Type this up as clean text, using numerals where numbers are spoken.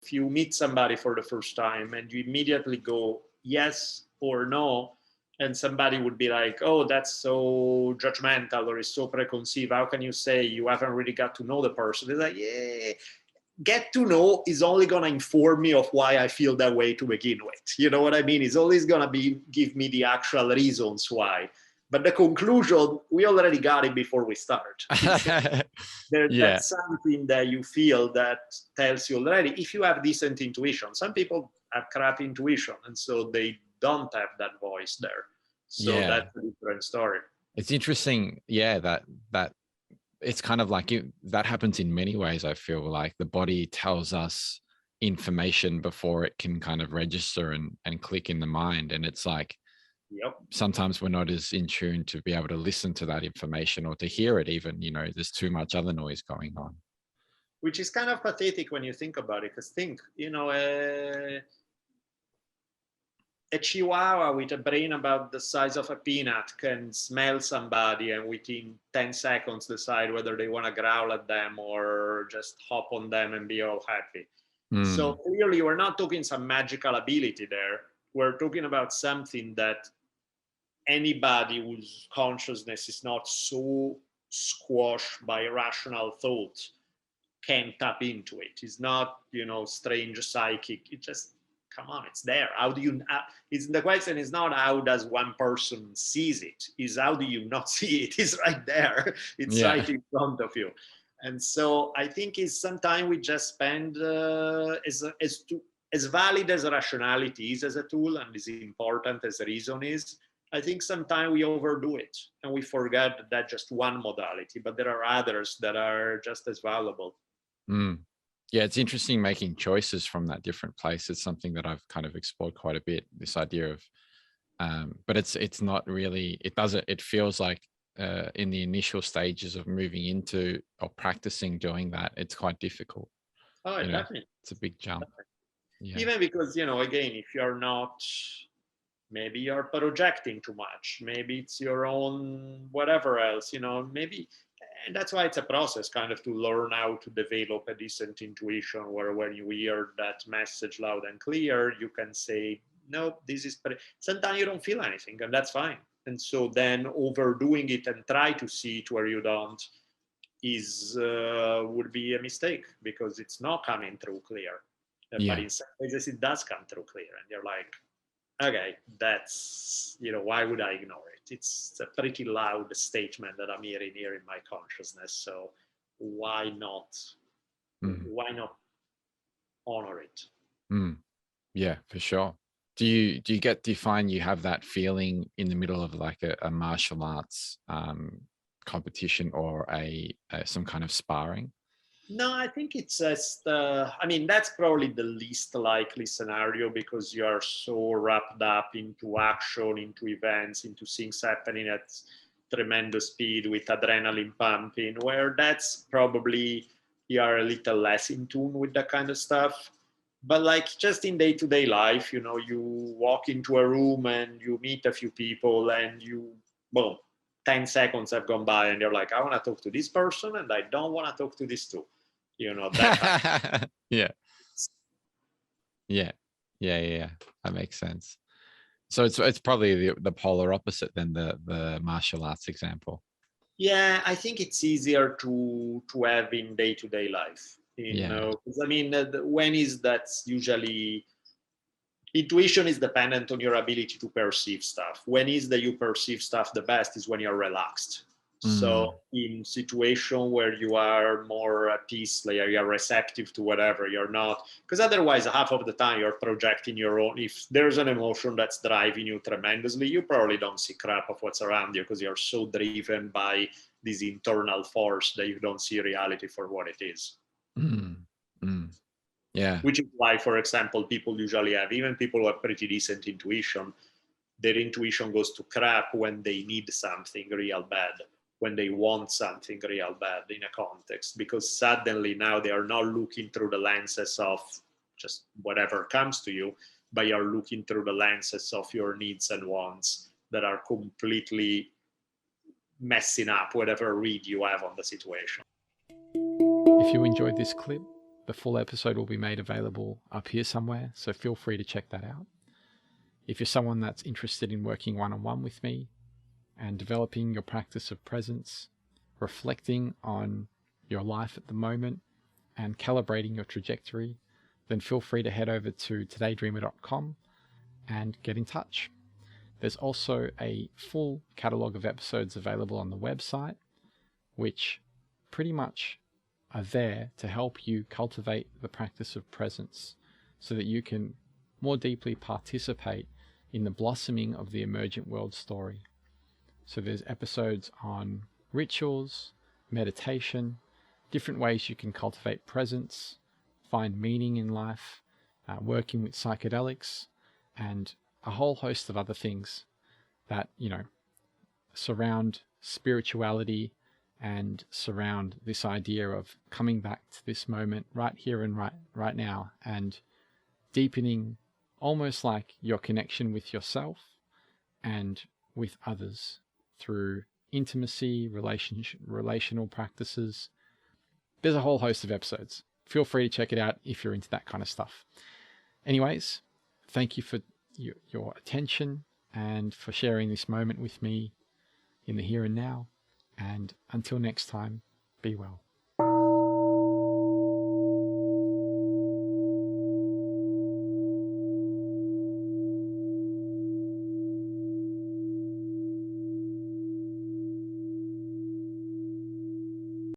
if you meet somebody for the first time and you immediately go yes or no, and somebody would be like, oh, that's so judgmental or is so preconceived. How can you say you haven't really got to know the person? It's like, yeah, get to know is only going to inform me of why I feel that way to begin with. You know what I mean? It's always going to give me the actual reasons why. But the conclusion, we already got it before we start. That's something that you feel that tells you already. If you have decent intuition, some people have crap intuition, and so they don't have that voice there. So that's a different story. It's interesting, that it's kind of like that happens in many ways. I feel like the body tells us information before it can kind of register and click in the mind. And it's like, sometimes we're not as in tune to be able to listen to that information or to hear it even, there's too much other noise going on. Which is kind of pathetic when you think about it, because think, a chihuahua with a brain about the size of a peanut can smell somebody and within 10 seconds decide whether they want to growl at them or just hop on them and be all happy. So clearly we're not talking some magical ability there. We're talking about something that anybody whose consciousness is not so squashed by rational thought can tap into it. It's not, strange psychic. It just, come on, it's there. How do you, the question is not how does one person sees it, is how do you not see it? It's right there. It's right in front of you. And so I think it's sometimes we just spend as valid as rationality is as a tool and as important as reason is, I think sometimes we overdo it and we forget that just one modality, but there are others that are just as valuable. Yeah, it's interesting making choices from that different place. It's something that I've kind of explored quite a bit, this idea of, but it's not really, it feels like in the initial stages of moving into or practicing doing that, it's quite difficult. Oh, definitely. It's a big jump. Even because, again, if you're not, maybe you're projecting too much, maybe it's your own whatever else, maybe. And that's why it's a process kind of to learn how to develop a decent intuition where when you hear that message loud and clear, you can say, no, this is, sometimes you don't feel anything and that's fine. And so then overdoing it and try to see it where you don't would be a mistake because it's not coming through clear. But in some cases it does come through clear and you're like, okay, that's, why would I ignore it? It's a pretty loud statement that I'm hearing here in my consciousness. So why not honor it? Yeah, for sure. Do you find you have that feeling in the middle of like a martial arts competition or some kind of sparring? No, I think it's just, that's probably the least likely scenario because you are so wrapped up into action, into events, into things happening at tremendous speed with adrenaline pumping, where that's probably you are a little less in tune with that kind of stuff. But like just in day-to-day life, you walk into a room and you meet a few people and boom, 10 seconds have gone by and you're like, I want to talk to this person and I don't want to talk to this too. That yeah, that makes sense. So it's probably the polar opposite than the martial arts example. Yeah, I think it's easier to have in day-to-day life, because when is that's usually intuition is dependent on your ability to perceive stuff. When is that you perceive stuff the best is when you're relaxed. So in situation where you are more at peace, like you're receptive to whatever, you're not, because otherwise half of the time you're projecting your own. If there's an emotion that's driving you tremendously, you probably don't see crap of what's around you because you're so driven by this internal force that you don't see reality for what it is. Yeah. Which is why, for example, people usually have, even people who have pretty decent intuition, their intuition goes to crap when they need something real bad, when they want something real bad in a context, because suddenly now they are not looking through the lenses of just whatever comes to you, but you're looking through the lenses of your needs and wants that are completely messing up whatever read you have on the situation. If you enjoyed this clip, The full episode will be made available up here somewhere, so feel free to check that out. If you're someone that's interested in working one-on-one with me and developing your practice of presence, reflecting on your life at the moment, and calibrating your trajectory, then feel free to head over to todaydreamer.com and get in touch. There's also a full catalog of episodes available on the website, which pretty much are there to help you cultivate the practice of presence so that you can more deeply participate in the blossoming of the emergent world story. So there's episodes on rituals, meditation, different ways you can cultivate presence, find meaning in life, working with psychedelics, and a whole host of other things that, surround spirituality and surround this idea of coming back to this moment right here and right now, and deepening almost like your connection with yourself and with others through intimacy, relational practices. There's a whole host of episodes. Feel free to check it out if you're into that kind of stuff. Anyways, thank you for your attention and for sharing this moment with me in the here and now. And until next time, be well.